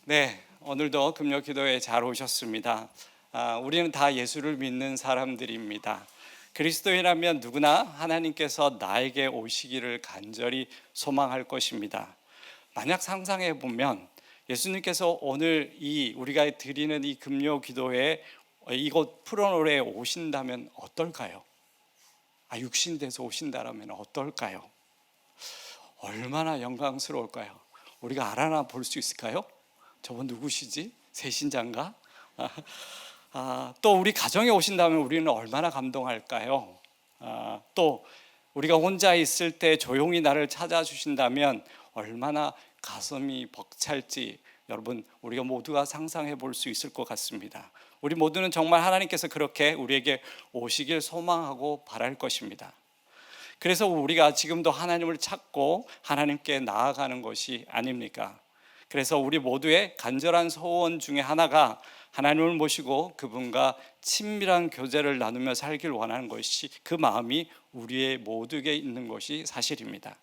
네, 오늘도 금요 기도에 잘 오셨습니다. 우리는 다 예수를 믿는 사람들입니다. 그리스도인이라면 누구나 하나님께서 나에게 오시기를 간절히 소망할 것입니다. 만약 상상해 보면 예수님께서 오늘 우리가 드리는 이 금요 기도에 이곳 푸른홀에 오신다면 어떨까요? 육신돼서 오신다면 어떨까요? 얼마나 영광스러울까요? 우리가 알아나 볼 수 있을까요? 저분 누구시지? 새신자인가? 또 우리 가정에 오신다면 우리는 얼마나 감동할까요? 또 우리가 혼자 있을 때 조용히 나를 찾아주신다면 얼마나 가슴이 벅찰지 여러분 우리가 모두가 상상해 볼 수 있을 것 같습니다. 우리 모두는 정말 하나님께서 그렇게 우리에게 오시길 소망하고 바랄 것입니다. 그래서 우리가 지금도 하나님을 찾고 하나님께 나아가는 것이 아닙니까? 그래서 우리 모두의 간절한 소원 중에 하나가 하나님을 모시고 그분과 친밀한 교제를 나누며 살길 원하는 것이, 그 마음이 우리의 모두에게 있는 것이 사실입니다.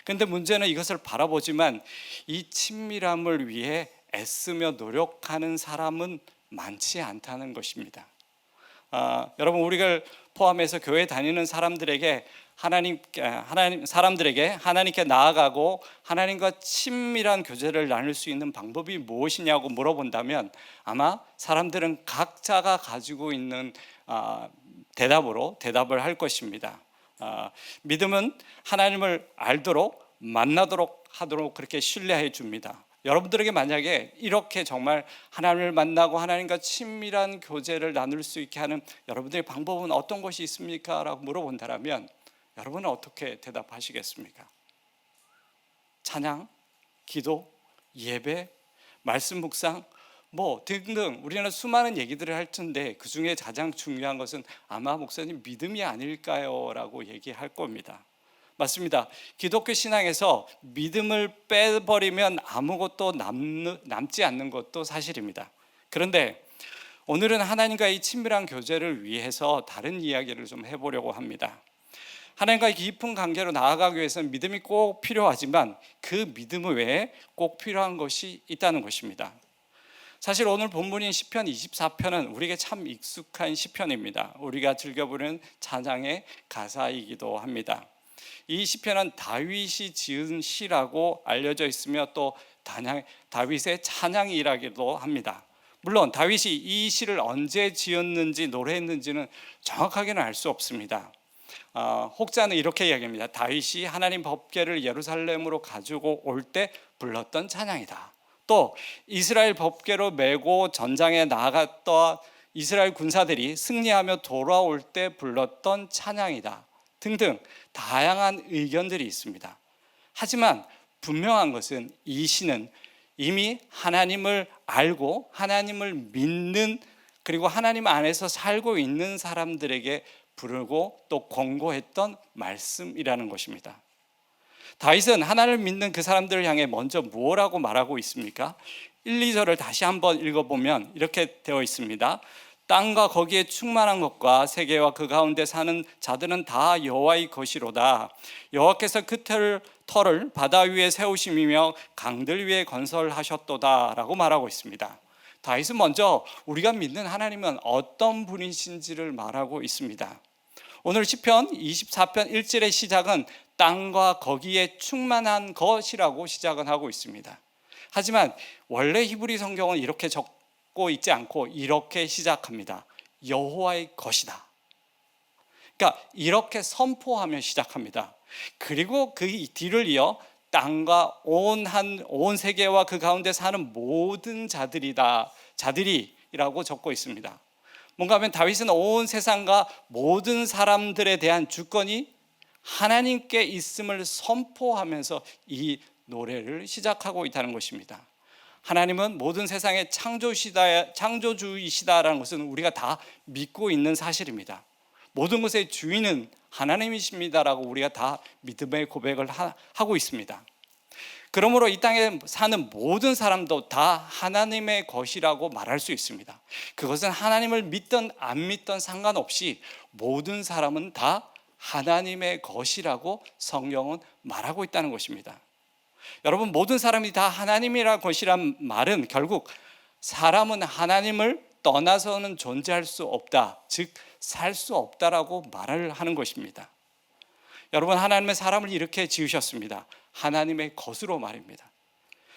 그런데 문제는 이것을 바라보지만 이 친밀함을 위해 애쓰며 노력하는 사람은 많지 않다는 것입니다. 여러분 우리를 포함해서 교회 다니는 사람들에게 하나님께 나아가고 하나님과 친밀한 교제를 나눌 수 있는 방법이 무엇이냐고 물어본다면 아마 사람들은 각자가 가지고 있는 대답을 할 것입니다. 믿음은 하나님을 알도록 만나도록 하도록 그렇게 신뢰해 줍니다. 여러분들에게 만약에 이렇게 정말 하나님을 만나고 하나님과 친밀한 교제를 나눌 수 있게 하는 여러분들의 방법은 어떤 것이 있습니까? 라고 물어본다면 여러분은 어떻게 대답하시겠습니까? 찬양, 기도, 예배, 말씀 묵상 등등 우리는 수많은 얘기들을 할 텐데 그 중에 가장 중요한 것은 아마 목사님 믿음이 아닐까요? 라고 얘기할 겁니다. 맞습니다. 기독교 신앙에서 믿음을 빼버리면 아무것도 남지 않는 것도 사실입니다. 그런데 오늘은 하나님과 이 친밀한 교제를 위해서 다른 이야기를 좀 해보려고 합니다. 하나님과의 깊은 관계로 나아가기 위해서는 믿음이 꼭 필요하지만 그 믿음 외에 꼭 필요한 것이 있다는 것입니다. 사실 오늘 본문인 시편 24편은 우리에게 참 익숙한 시편입니다. 우리가 즐겨 부르는 찬양의 가사이기도 합니다. 이 시편은 다윗이 지은 시라고 알려져 있으며 또 다윗의 찬양이라기도 합니다. 물론 다윗이 이 시를 언제 지었는지 노래했는지는 정확하게는 알 수 없습니다. 혹자는 이렇게 이야기합니다. 다윗이 하나님 법궤를 예루살렘으로 가지고 올 때 불렀던 찬양이다. 또 이스라엘 법궤로 메고 전장에 나갔던 이스라엘 군사들이 승리하며 돌아올 때 불렀던 찬양이다. 등등 다양한 의견들이 있습니다. 하지만 분명한 것은 이 시는 이미 하나님을 알고 하나님을 믿는 그리고 하나님 안에서 살고 있는 사람들에게 부르고 또 권고했던 말씀이라는 것입니다. 다윗은 하나님을 믿는 그 사람들을 향해 먼저 뭐라고 말하고 있습니까? 1, 2절을 다시 한번 읽어보면 이렇게 되어 있습니다. 땅과 거기에 충만한 것과 세계와 그 가운데 사는 자들은 다 여호와의 것이로다. 여호와께서 그 터를 바다 위에 세우심이며 강들 위에 건설하셨도다 라고 말하고 있습니다. 다윗은 먼저 우리가 믿는 하나님은 어떤 분이신지를 말하고 있습니다. 오늘 시편 24편 1절의 시작은 땅과 거기에 충만한 것이라고 시작은 하고 있습니다. 하지만 원래 히브리 성경은 이렇게 적고 있지 않고 이렇게 시작합니다. 여호와의 것이다. 그러니까 이렇게 선포하며 시작합니다. 그리고 그 뒤를 이어 땅과 온 세계와 그 가운데 사는 모든 자들이라고 적고 있습니다. 뭔가 하면 다윗은 온 세상과 모든 사람들에 대한 주권이 하나님께 있음을 선포하면서 이 노래를 시작하고 있다는 것입니다. 하나님은 모든 세상의 창조주이시다라는 것은 우리가 다 믿고 있는 사실입니다. 모든 것의 주인은 하나님이십니다라고 우리가 다 믿음의 고백을 하고 있습니다. 그러므로 이 땅에 사는 모든 사람도 다 하나님의 것이라고 말할 수 있습니다. 그것은 하나님을 믿든 안 믿든 상관없이 모든 사람은 다 하나님의 것이라고 성경은 말하고 있다는 것입니다. 여러분, 모든 사람이 다 하나님이라 것이란 말은 결국 사람은 하나님을 떠나서는 존재할 수 없다, 즉 살 수 없다라고 말을 하는 것입니다. 여러분, 하나님은 사람을 이렇게 지으셨습니다. 하나님의 것으로 말입니다.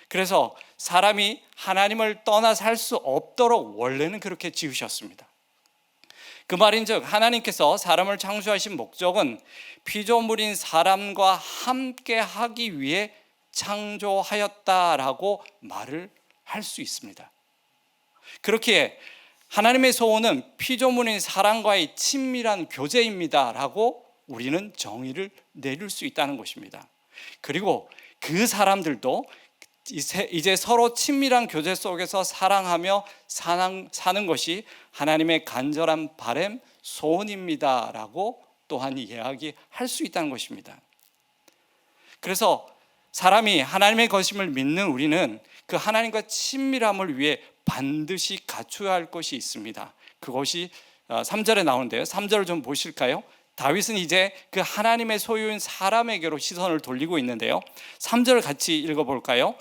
그래서 사람이 하나님을 떠나 살 수 없도록 원래는 그렇게 지으셨습니다. 그 말인즉 하나님께서 사람을 창조하신 목적은 피조물인 사람과 함께 하기 위해 창조하였다라고 말을 할 수 있습니다. 그렇기에 하나님의 소원은 피조물인 사람과의 친밀한 교제입니다라고 우리는 정의를 내릴 수 있다는 것입니다. 그리고 그 사람들도 이제 서로 친밀한 교제 속에서 사랑하며 사는 것이 하나님의 간절한 바람, 소원입니다라고 또한 이야기할 수 있다는 것입니다. 그래서 사람이 하나님의 것임을 믿는 우리는 그 하나님과 친밀함을 위해 반드시 갖춰야 할 것이 있습니다. 그것이 3절에 나오는데요. 3절을 좀 보실까요? 다윗은 이제 그 하나님의 소유인 사람에게로 시선을 돌리고 있는데요. 3절 같이 읽어볼까요?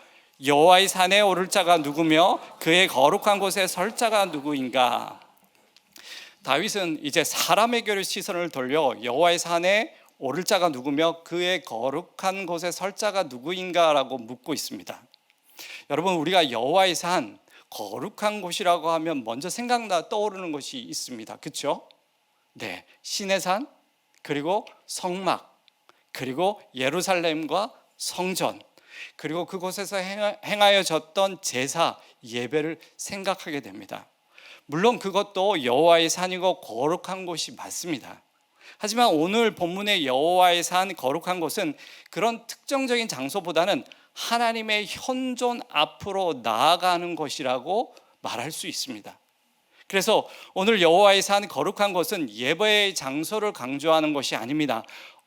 여호와의 산에 오를 자가 누구며 그의 거룩한 곳에 설 자가 누구인가? 다윗은 이제 사람에게로 시선을 돌려 여호와의 산에 오를 자가 누구며 그의 거룩한 곳에 설 자가 누구인가라고 묻고 있습니다. 여러분, 우리가 여호와의 산, 거룩한 곳이라고 하면 먼저 떠오르는 것이 있습니다. 그렇죠? 네, 신의 산, 그리고 성막, 그리고 예루살렘과 성전, 그리고 그곳에서 행하여졌던 제사, 예배를 생각하게 됩니다. 물론 그것도 여호와의 산이고 거룩한 곳이 맞습니다. 하지만 오늘 본문의 여호와의 산, 거룩한 곳은 그런 특정적인 장소보다는 하나님의 현존 앞으로 나아가는 것이라고 말할 수 있습니다. 그래서 오늘 여호와의 산, 거룩한 곳은 예배의 장소를 강조하는 것이 아닙니다.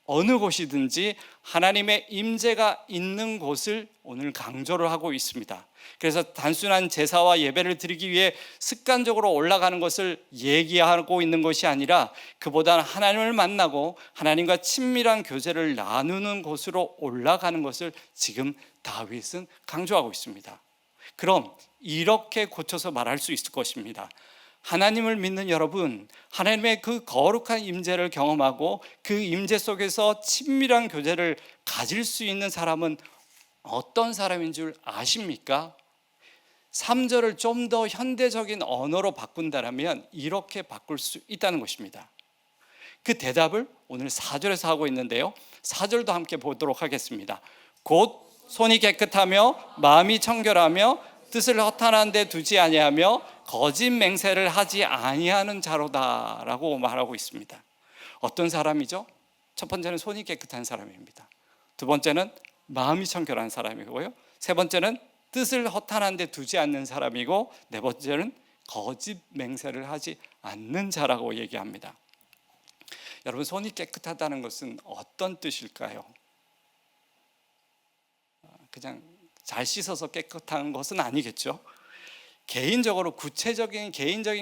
어느 곳이든지 하나님의 임재가 있는 곳을 오늘 강조를 하고 있습니다. 그래서 단순한 제사와 예배를 드리기 위해 습관적으로 올라가는 것을 얘기하고 있는 것이 아니라 그보다는 하나님을 만나고 하나님과 친밀한 교제를 나누는 곳으로 올라가는 것을 지금 다윗은 강조하고 있습니다. 그럼 이렇게 고쳐서 말할 수 있을 것입니다. 하나님을 믿는 여러분, 하나님의 그 거룩한 임재를 경험하고 그 임재 속에서 친밀한 교제를 가질 수 있는 사람은 어떤 사람인 줄 아십니까? 3절을 좀 더 현대적인 언어로 바꾼다면 이렇게 바꿀 수 있다는 것입니다. 그 대답을 오늘 4절에서 하고 있는데요. 4절도 함께 보도록 하겠습니다. 곧 손이 깨끗하며 마음이 청결하며 뜻을 허탄한 데 두지 아니하며 거짓 맹세를 하지 아니하는 자로다라고 말하고 있습니다. 어떤 사람이죠? 첫 번째는 손이 깨끗한 사람입니다. 두 번째는 마음이 청결한 사람이고요. 세 번째는 뜻을 허탄한 데 두지 않는 사람이고, 네 번째는 거짓 맹세를 하지 않는 자라고 얘기합니다. 여러분, 손이 깨끗하다는 것은 어떤 뜻일까요? 그냥 잘 씻어서 깨끗한 것은 아니겠죠. 개인적인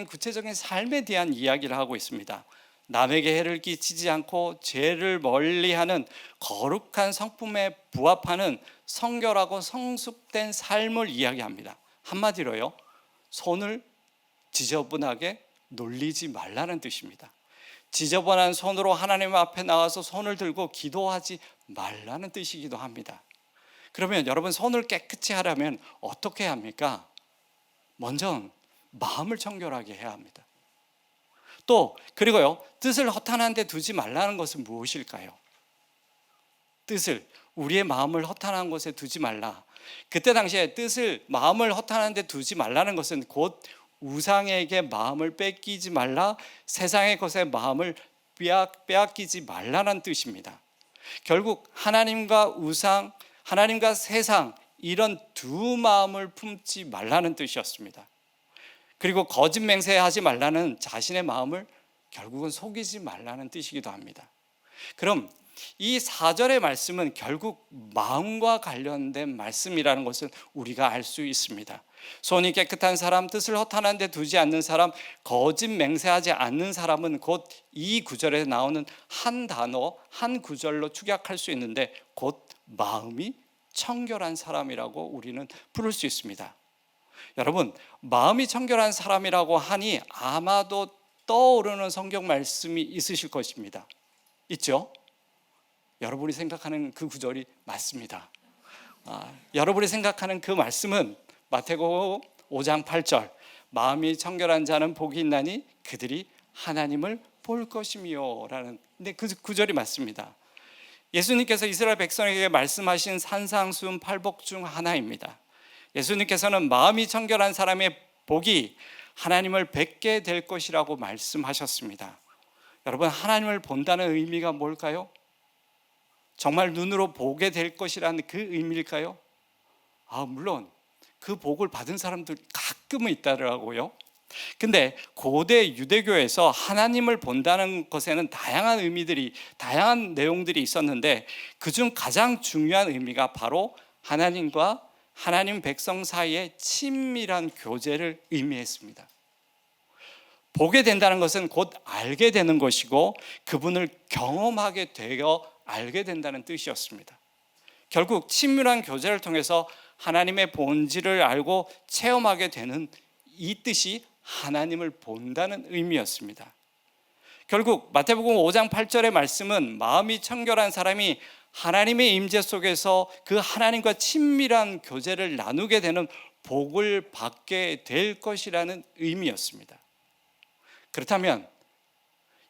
구체적인 삶에 대한 이야기를 하고 있습니다. 남에게 해를 끼치지 않고 죄를 멀리하는 거룩한 성품에 부합하는 성결하고 성숙된 삶을 이야기합니다. 한마디로요, 손을 지저분하게 놀리지 말라는 뜻입니다. 지저분한 손으로 하나님 앞에 나와서 손을 들고 기도하지 말라는 뜻이기도 합니다. 그러면 여러분, 손을 깨끗이 하려면 어떻게 해야 합니까? 먼저 마음을 청결하게 해야 합니다. 그리고요, 뜻을 허탄한 데 두지 말라는 것은 무엇일까요? 우리의 마음을 허탄한 곳에 두지 말라. 그때 당시에 마음을 허탄한 데 두지 말라는 것은 곧 우상에게 마음을 뺏기지 말라, 세상의 것에 마음을 빼앗기지 말라는 뜻입니다. 결국 하나님과 우상, 하나님과 세상, 이런 두 마음을 품지 말라는 뜻이었습니다. 그리고 거짓 맹세하지 말라는 자신의 마음을 결국은 속이지 말라는 뜻이기도 합니다. 그럼 이 4절의 말씀은 결국 마음과 관련된 말씀이라는 것을 우리가 알 수 있습니다. 손이 깨끗한 사람, 뜻을 허탄한 데 두지 않는 사람, 거짓 맹세하지 않는 사람은 곧 이 구절에 나오는 한 단어, 한 구절로 축약할 수 있는데 곧 마음이 청결한 사람이라고 우리는 부를 수 있습니다. 여러분, 마음이 청결한 사람이라고 하니 아마도 떠오르는 성경 말씀이 있으실 것입니다. 있죠? 여러분이 생각하는 그 구절이 맞습니다. 여러분이 생각하는 그 말씀은 마태복음 5장 8절, 마음이 청결한 자는 복이 있나니 그들이 하나님을 볼 것이며 라는, 근데 그 구절이 맞습니다. 예수님께서 이스라엘 백성에게 말씀하신 산상수훈 8복 중 하나입니다. 예수님께서는 마음이 청결한 사람의 복이 하나님을 뵙게 될 것이라고 말씀하셨습니다. 여러분, 하나님을 본다는 의미가 뭘까요? 정말 눈으로 보게 될 것이라는 그 의미일까요? 물론 그 복을 받은 사람들 가끔은 있더라고요. 근데 고대 유대교에서 하나님을 본다는 것에는 다양한 내용들이 있었는데 그중 가장 중요한 의미가 바로 하나님과 하나님 백성 사이의 친밀한 교제를 의미했습니다. 보게 된다는 것은 곧 알게 되는 것이고 그분을 경험하게 되어 알게 된다는 뜻이었습니다. 결국 친밀한 교제를 통해서 하나님의 본질을 알고 체험하게 되는 이 뜻이 하나님을 본다는 의미였습니다. 결국 마태복음 5장 8절의 말씀은 마음이 청결한 사람이 하나님의 임재 속에서 그 하나님과 친밀한 교제를 나누게 되는 복을 받게 될 것이라는 의미였습니다. 그렇다면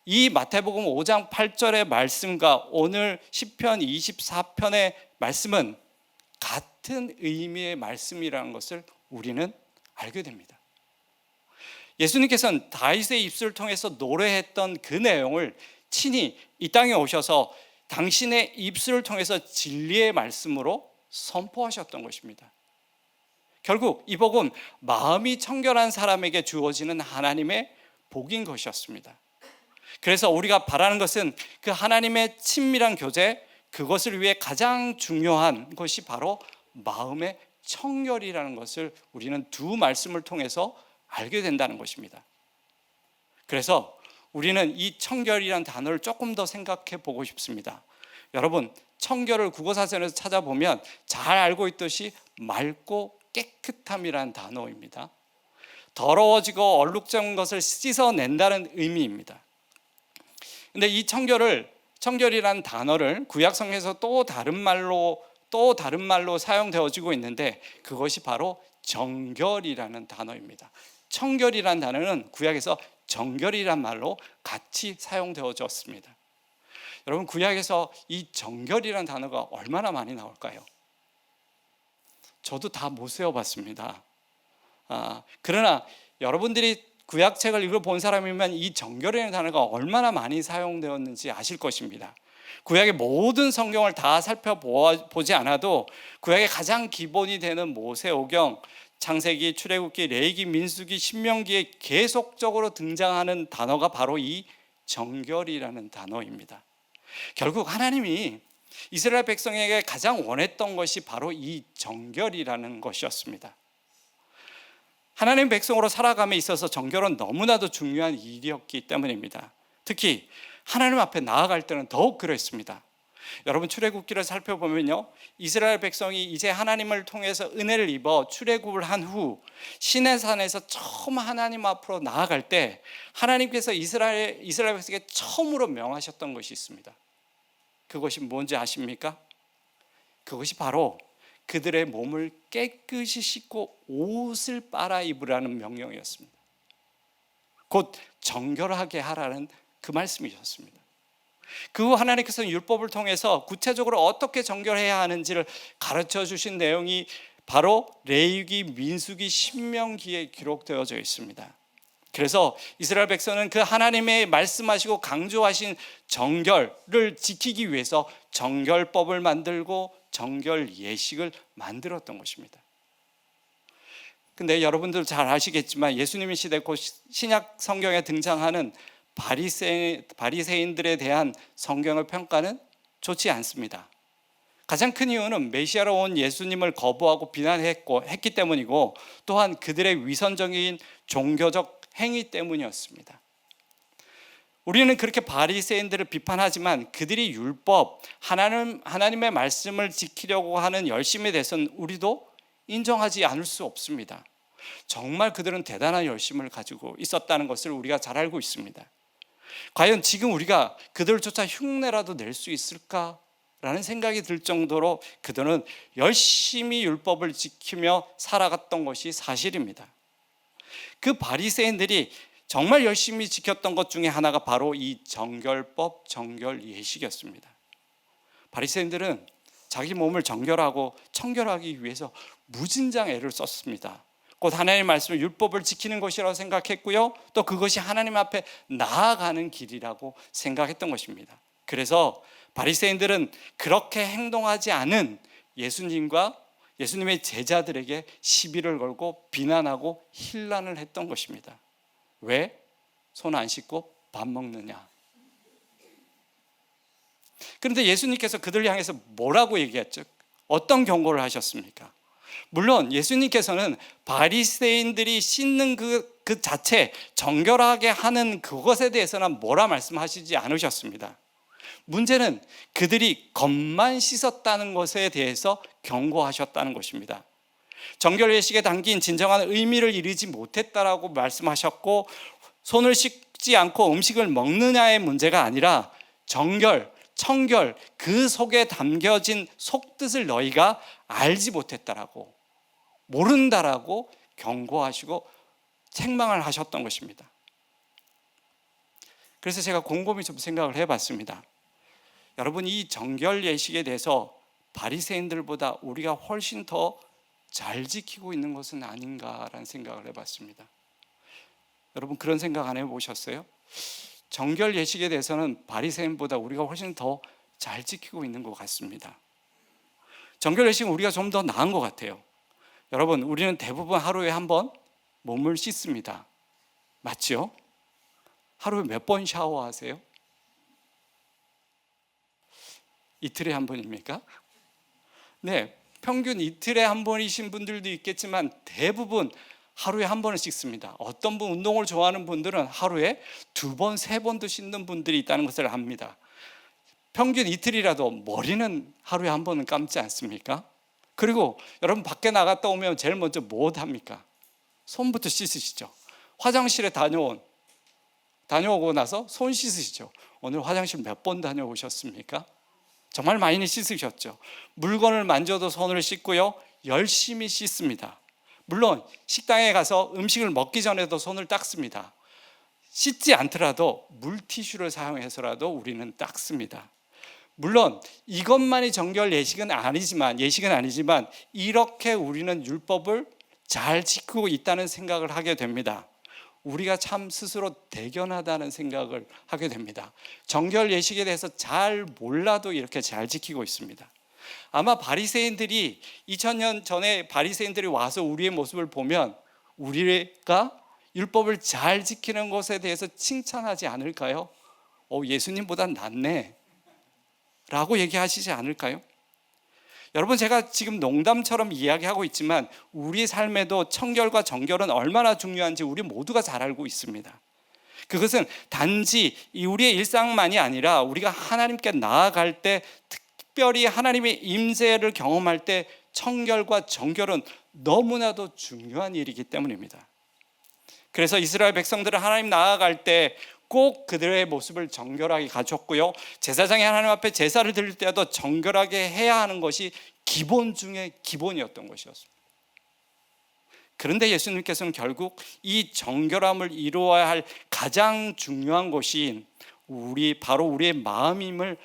이 마태복음 5장 8절의 말씀과 오늘 시편 24편의 말씀은 같은 의미의 말씀이라는 것을 우리는 알게 됩니다. 예수님께서는 다윗의 입술을 통해서 노래했던 그 내용을 친히 이 땅에 오셔서 당신의 입술을 통해서 진리의 말씀으로 선포하셨던 것입니다. 결국 이 복은 마음이 청결한 사람에게 주어지는 하나님의 복인 것이었습니다. 그래서 우리가 바라는 것은 그 하나님의 친밀한 교제, 그것을 위해 가장 중요한 것이 바로 마음의 청결이라는 것을 우리는 두 말씀을 통해서 알게 된다는 것입니다. 그래서 우리는 이 청결이라는 단어를 조금 더 생각해 보고 싶습니다. 여러분, 청결을 국어사전에서 찾아보면 잘 알고 있듯이 맑고 깨끗함이라는 단어입니다. 더러워지고 얼룩진 것을 씻어낸다는 의미입니다. 근데 이 청결이라는 단어를 구약성경에서 또 다른 말로 사용되어지고 있는데 그것이 바로 정결이라는 단어입니다. 청결이라는 단어는 구약에서 정결이란 말로 같이 사용되어졌습니다. 여러분, 구약에서 이 정결이라는 단어가 얼마나 많이 나올까요? 저도 다 못 세어봤습니다. 그러나 여러분들이 구약책을 읽어본 사람이면 이 정결이라는 단어가 얼마나 많이 사용되었는지 아실 것입니다. 구약의 모든 성경을 다 살펴보지 않아도 구약의 가장 기본이 되는 모세오경, 창세기, 출애굽기, 레위기, 민수기, 신명기에 계속적으로 등장하는 단어가 바로 이 정결이라는 단어입니다. 결국 하나님이 이스라엘 백성에게 가장 원했던 것이 바로 이 정결이라는 것이었습니다. 하나님 백성으로 살아감에 있어서 정결은 너무나도 중요한 일이었기 때문입니다. 특히 하나님 앞에 나아갈 때는 더욱 그랬습니다. 여러분, 출애굽기를 살펴보면요, 이스라엘 백성이 이제 하나님을 통해서 은혜를 입어 출애굽을 한 후 시내산에서 처음 하나님 앞으로 나아갈 때 하나님께서 이스라엘 백성에게 처음으로 명하셨던 것이 있습니다. 그것이 뭔지 아십니까? 그것이 바로 그들의 몸을 깨끗이 씻고 옷을 빨아 입으라는 명령이었습니다. 곧 정결하게 하라는 그 말씀이셨습니다. 그 후 하나님께서는 율법을 통해서 구체적으로 어떻게 정결해야 하는지를 가르쳐 주신 내용이 바로 레위기, 민수기, 신명기에 기록되어져 있습니다. 그래서 이스라엘 백성은 그 하나님의 말씀하시고 강조하신 정결을 지키기 위해서 정결법을 만들고 정결 예식을 만들었던 것입니다. 근데 여러분들 잘 아시겠지만 예수님의 시대 곧 신약 성경에 등장하는 바리새인들에 대한 성경의 평가는 좋지 않습니다. 가장 큰 이유는 메시아로 온 예수님을 거부하고 비난했기 때문이고 또한 그들의 위선적인 종교적 행위 때문이었습니다. 우리는 그렇게 바리새인들을 비판하지만 그들이 율법, 하나님의 말씀을 지키려고 하는 열심에 대해서는 우리도 인정하지 않을 수 없습니다. 정말 그들은 대단한 열심을 가지고 있었다는 것을 우리가 잘 알고 있습니다. 과연 지금 우리가 그들을 쫓아 흉내라도 낼 수 있을까라는 생각이 들 정도로 그들은 열심히 율법을 지키며 살아갔던 것이 사실입니다. 그 바리새인들이 정말 열심히 지켰던 것 중에 하나가 바로 이 정결법, 정결예식이었습니다. 바리새인들은 자기 몸을 정결하고 청결하기 위해서 무진장 애를 썼습니다. 곧 하나님의 말씀을 율법을 지키는 것이라고 생각했고요, 또 그것이 하나님 앞에 나아가는 길이라고 생각했던 것입니다. 그래서 바리새인들은 그렇게 행동하지 않은 예수님과 예수님의 제자들에게 시비를 걸고 비난하고 힐난을 했던 것입니다. 왜? 손 안 씻고 밥 먹느냐. 그런데 예수님께서 그들을 향해서 뭐라고 얘기했죠? 어떤 경고를 하셨습니까? 물론 예수님께서는 바리새인들이 씻는 그 자체, 정결하게 하는 그것에 대해서는 뭐라 말씀하시지 않으셨습니다. 문제는 그들이 겉만 씻었다는 것에 대해서 경고하셨다는 것입니다. 정결예식에 담긴 진정한 의미를 이루지 못했다라고 말씀하셨고, 손을 씻지 않고 음식을 먹느냐의 문제가 아니라 정결, 청결, 그 속에 담겨진 속뜻을 너희가 알지 못했다라고, 모른다라고 경고하시고 책망을 하셨던 것입니다. 그래서 제가 곰곰이 좀 생각을 해봤습니다. 여러분, 이 정결예식에 대해서 바리새인들보다 우리가 훨씬 더 잘 지키고 있는 것은 아닌가라는 생각을 해봤습니다. 여러분, 그런 생각 안 해보셨어요? 정결예식에 대해서는 바리새인보다 우리가 훨씬 더 잘 지키고 있는 것 같습니다. 정결예식은 우리가 좀 더 나은 것 같아요. 여러분, 우리는 대부분 하루에 한 번 몸을 씻습니다. 맞죠? 하루에 몇 번 샤워하세요? 이틀에 한 번입니까? 네, 평균 이틀에 한 번이신 분들도 있겠지만 대부분 하루에 한 번을 씻습니다. 어떤 분, 운동을 좋아하는 분들은 하루에 2번, 3번도 씻는 분들이 있다는 것을 압니다. 평균 이틀이라도 머리는 하루에 한 번은 감지 않습니까? 그리고 여러분, 밖에 나갔다 오면 제일 먼저 뭐 합니까? 손부터 씻으시죠. 화장실에 다녀오고 나서 손 씻으시죠. 오늘 화장실 몇 번 다녀오셨습니까? 정말 많이 씻으셨죠. 물건을 만져도 손을 씻고요, 열심히 씻습니다. 물론 식당에 가서 음식을 먹기 전에도 손을 닦습니다. 씻지 않더라도 물티슈를 사용해서라도 우리는 닦습니다. 물론 이것만이 정결 예식은 아니지만 이렇게 우리는 율법을 잘 지키고 있다는 생각을 하게 됩니다. 우리가 참 스스로 대견하다는 생각을 하게 됩니다. 정결 예식에 대해서 잘 몰라도 이렇게 잘 지키고 있습니다. 아마 바리새인들이 2000년 전에 바리새인들이 와서 우리의 모습을 보면 우리가 율법을 잘 지키는 것에 대해서 칭찬하지 않을까요? 예수님보다 낫네 라고 얘기하시지 않을까요? 여러분, 제가 지금 농담처럼 이야기하고 있지만 우리 삶에도 청결과 정결은 얼마나 중요한지 우리 모두가 잘 알고 있습니다. 그것은 단지 우리의 일상만이 아니라 우리가 하나님께 나아갈 때, 특별히 하나님의 임재를 경험할 때 청결과 정결은 너무나도 중요한 일이기 때문입니다. 그래서 이스라엘 백성들은 하나님 나아갈 때 꼭 그들의 모습을 정결하게 갖췄고요, 제사장이 하나님 앞에 제사를 드릴 때도 정결하게 해야 하는 것이 기본 중에 기본이었던 것이었습니다. 그런데 예수님께서는 결국 이 정결함을 이루어야 할 가장 중요한 것이 바로 우리의 마음임을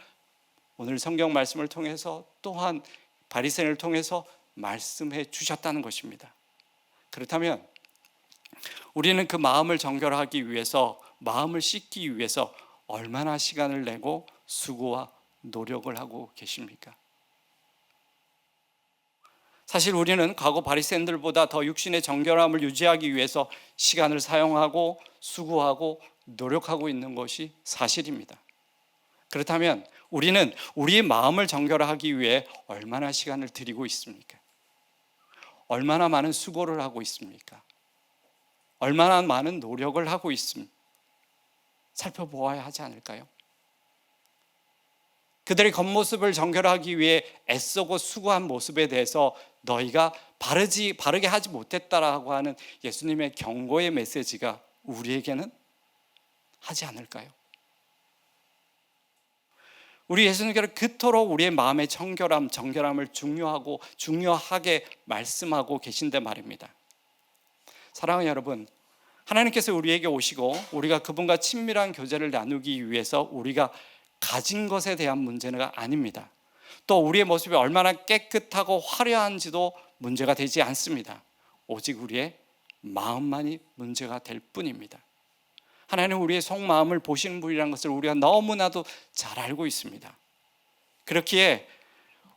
오늘 성경 말씀을 통해서, 또한 바리새인을 통해서 말씀해 주셨다는 것입니다. 그렇다면 우리는 그 마음을 정결하기 위해서, 마음을 씻기 위해서 얼마나 시간을 내고 수고와 노력을 하고 계십니까? 사실 우리는 과거 바리새인들보다 더 육신의 정결함을 유지하기 위해서 시간을 사용하고 수고하고 노력하고 있는 것이 사실입니다. 그렇다면 우리는 우리의 마음을 정결하기 위해 얼마나 시간을 들이고 있습니까? 얼마나 많은 수고를 하고 있습니까? 얼마나 많은 노력을 하고 있습니까? 살펴보아야 하지 않을까요? 그들의 겉모습을 정결하기 위해 애쓰고 수고한 모습에 대해서 너희가 바르게 하지 못했다라고 하는 예수님의 경고의 메시지가 우리에게는 하지 않을까요? 우리 예수님께서 그토록 우리의 마음의 정결함을 중요하게 말씀하고 계신데 말입니다. 사랑하는 여러분, 하나님께서 우리에게 오시고 우리가 그분과 친밀한 교제를 나누기 위해서 우리가 가진 것에 대한 문제가 아닙니다. 또 우리의 모습이 얼마나 깨끗하고 화려한지도 문제가 되지 않습니다. 오직 우리의 마음만이 문제가 될 뿐입니다. 하나님은 우리의 속마음을 보시는 분이라는 것을 우리가 너무나도 잘 알고 있습니다. 그렇기에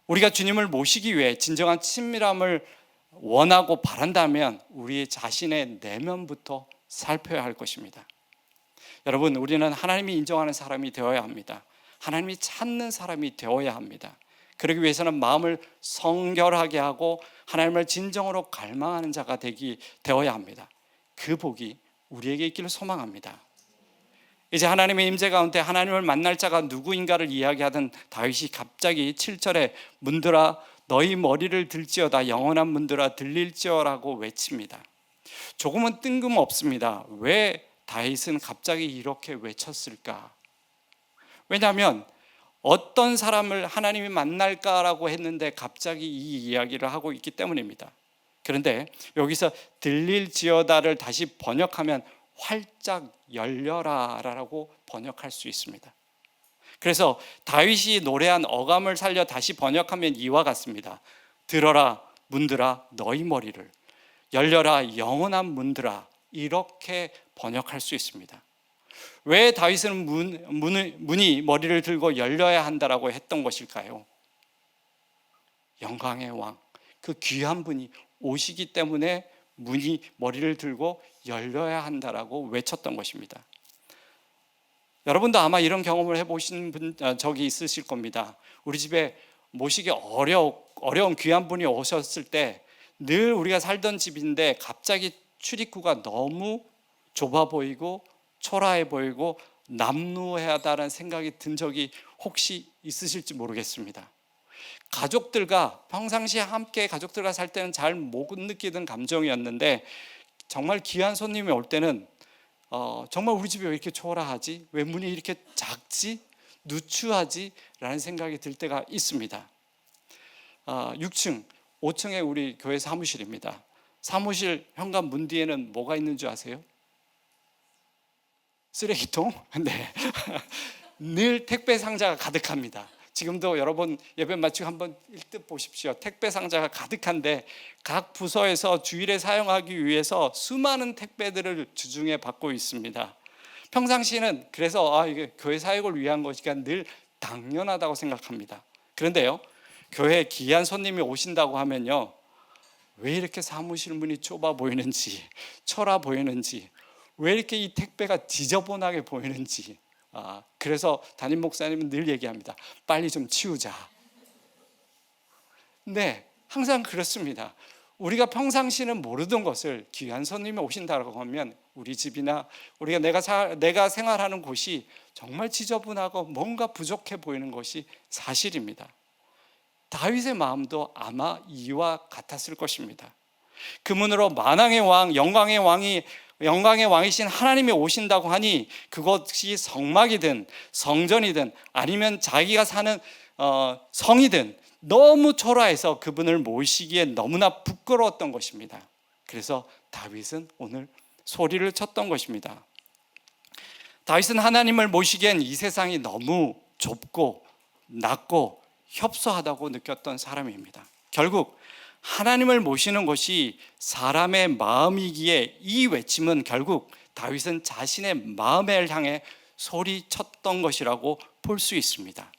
우리가 주님을 모시기 위해 진정한 친밀함을 원하고 바란다면 우리 자신의 내면부터 살펴야 할 것입니다. 여러분, 우리는 하나님이 인정하는 사람이 되어야 합니다. 하나님이 찾는 사람이 되어야 합니다. 그러기 위해서는 마음을 성결하게 하고 하나님을 진정으로 갈망하는 자가 되어야 합니다. 그 복이 우리에게 있기를 소망합니다. 이제 하나님의 임재 가운데 하나님을 만날 자가 누구인가를 이야기하던 다윗이 갑자기 7절에 문들아 너희 머리를 들지어다 영원한 문들아 들릴지어라고 외칩니다. 조금은 뜬금없습니다. 왜 다윗은 갑자기 이렇게 외쳤을까? 왜냐하면 어떤 사람을 하나님이 만날까라고 했는데 갑자기 이 이야기를 하고 있기 때문입니다. 그런데 여기서 들릴지어다를 다시 번역하면 활짝 열려라라고 번역할 수 있습니다. 그래서 다윗이 노래한 어감을 살려 다시 번역하면 이와 같습니다. 들어라 문들아 너희 머리를, 열려라 영원한 문들아, 이렇게 번역할 수 있습니다. 왜 다윗은 문이 머리를 들고 열려야 한다라고 했던 것일까요? 영광의 왕, 그 귀한 분이 오시기 때문에 문이 머리를 들고 열려야 한다라고 외쳤던 것입니다. 여러분도 아마 이런 경험을 해보신 적이 있으실 겁니다. 우리 집에 모시기 어려운 귀한 분이 오셨을 때 늘 우리가 살던 집인데 갑자기 출입구가 너무 좁아 보이고 초라해 보이고 남루하다는 생각이 든 적이 혹시 있으실지 모르겠습니다. 가족들과 평상시에 함께 가족들과 살 때는 잘 못 느끼던 감정이었는데 정말 귀한 손님이 올 때는 정말 우리 집이 왜 이렇게 초라하지? 왜 문이 이렇게 작지? 누추하지? 라는 생각이 들 때가 있습니다. 6층, 5층에 우리 교회 사무실입니다. 사무실 현관 문 뒤에는 뭐가 있는 줄 아세요? 쓰레기통? 네. 늘 택배 상자가 가득합니다. 지금도 여러분 예배 마치고 한번 일뜻 보십시오. 택배 상자가 가득한데 각 부서에서 주일에 사용하기 위해서 수많은 택배들을 주중에 받고 있습니다. 평상시에는 그래서 이게 교회 사역을 위한 것이니까 늘 당연하다고 생각합니다. 그런데요, 교회에 귀한 손님이 오신다고 하면요, 왜 이렇게 사무실 문이 좁아 보이는지, 철아 보이는지, 왜 이렇게 이 택배가 지저분하게 보이는지, 그래서 담임 목사님은 늘 얘기합니다. 빨리 좀 치우자. 네, 항상 그렇습니다. 우리가 평상시는 모르던 것을 귀한 손님이 오신다고 하면 우리 집이나 내가 생활하는 곳이 정말 지저분하고 뭔가 부족해 보이는 것이 사실입니다. 다윗의 마음도 아마 이와 같았을 것입니다. 그 문으로 만왕의 왕, 영광의 왕이신 하나님이 오신다고 하니 그것이 성막이든 성전이든 아니면 자기가 사는 성이든 너무 초라해서 그분을 모시기에 너무나 부끄러웠던 것입니다. 그래서 다윗은 오늘 소리를 쳤던 것입니다. 다윗은 하나님을 모시기엔 이 세상이 너무 좁고 낮고 협소하다고 느꼈던 사람입니다. 결국 하나님을 모시는 것이 사람의 마음이기에 이 외침은 결국 다윗은 자신의 마음을 향해 소리쳤던 것이라고 볼 수 있습니다.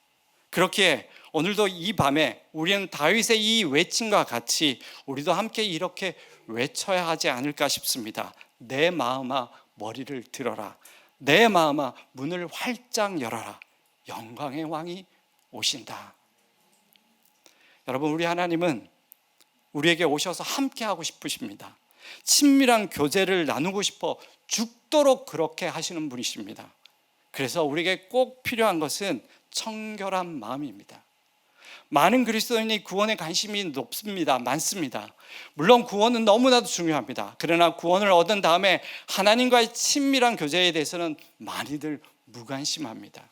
그렇기에 오늘도 이 밤에 우리는 다윗의 이 외침과 같이 우리도 함께 이렇게 외쳐야 하지 않을까 싶습니다. 내 마음아 머리를 들어라. 내 마음아 문을 활짝 열어라. 영광의 왕이 오신다. 여러분, 우리 하나님은 우리에게 오셔서 함께 하고 싶으십니다. 친밀한 교제를 나누고 싶어 죽도록 그렇게 하시는 분이십니다. 그래서 우리에게 꼭 필요한 것은 청결한 마음입니다. 많은 그리스도인이 구원에 관심이 높습니다. 많습니다. 물론 구원은 너무나도 중요합니다. 그러나 구원을 얻은 다음에 하나님과의 친밀한 교제에 대해서는 많이들 무관심합니다.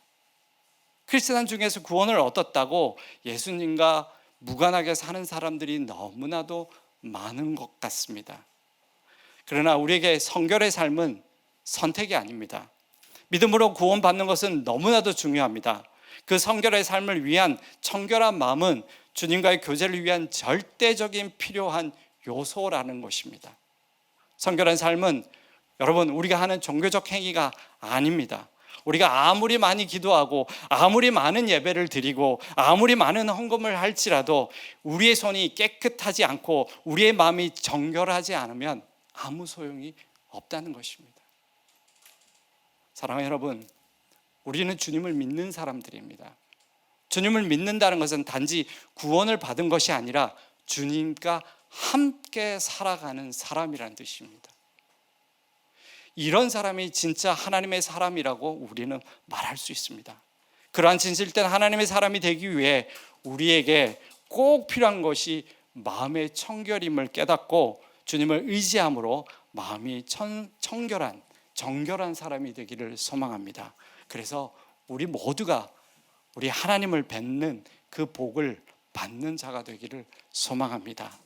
크리스찬 중에서 구원을 얻었다고 예수님과 무관하게 사는 사람들이 너무나도 많은 것 같습니다. 그러나 우리에게 성결의 삶은 선택이 아닙니다. 믿음으로 구원받는 것은 너무나도 중요합니다. 그 성결의 삶을 위한 청결한 마음은 주님과의 교제를 위한 절대적인 필요한 요소라는 것입니다. 성결한 삶은 여러분, 우리가 하는 종교적 행위가 아닙니다. 우리가 아무리 많이 기도하고 아무리 많은 예배를 드리고 아무리 많은 헌금을 할지라도 우리의 손이 깨끗하지 않고 우리의 마음이 정결하지 않으면 아무 소용이 없다는 것입니다. 사랑하는 여러분, 우리는 주님을 믿는 사람들입니다. 주님을 믿는다는 것은 단지 구원을 받은 것이 아니라 주님과 함께 살아가는 사람이라는 뜻입니다. 이런 사람이 진짜 하나님의 사람이라고 우리는 말할 수 있습니다. 그러한 진실된 하나님의 사람이 되기 위해 우리에게 꼭 필요한 것이 마음의 청결임을 깨닫고 주님을 의지함으로 마음이 정결한 사람이 되기를 소망합니다. 그래서 우리 모두가 우리 하나님을 뵙는 그 복을 받는 자가 되기를 소망합니다.